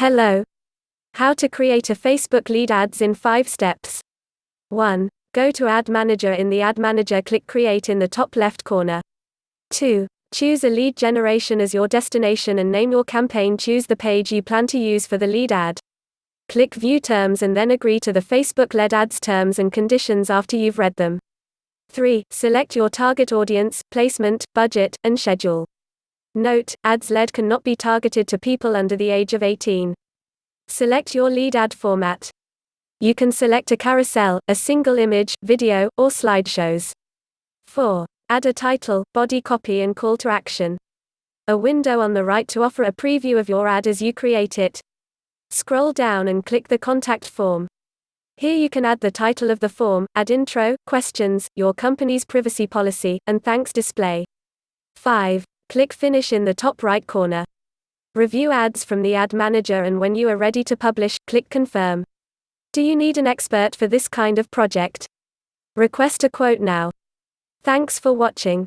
Hello. How to create a Facebook lead ads in 5 steps. 1. Go to Ad Manager. In the Ad Manager, click Create in the top left corner. 2. Choose a lead generation as your destination and name your campaign. Choose the page you plan to use for the lead ad. Click View Terms and then agree to the Facebook-led ads terms and conditions after you've read them. 3. Select your target audience, placement, budget, and schedule. Note, ads lead cannot be targeted to people under the age of 18. Select your lead ad format. You can select a carousel, a single image, video, or slideshows. 4. Add a title, body copy and call to action. A window on the right to offer a preview of your ad as you create it. Scroll down and click the contact form. Here you can add the title of the form, add intro, questions, your company's privacy policy, and thanks display. 5. Click Finish in the top right corner. Review ads from the Ad Manager, and when you are ready to publish, click Confirm. Do you need an expert for this kind of project? Request a quote now. Thanks for watching.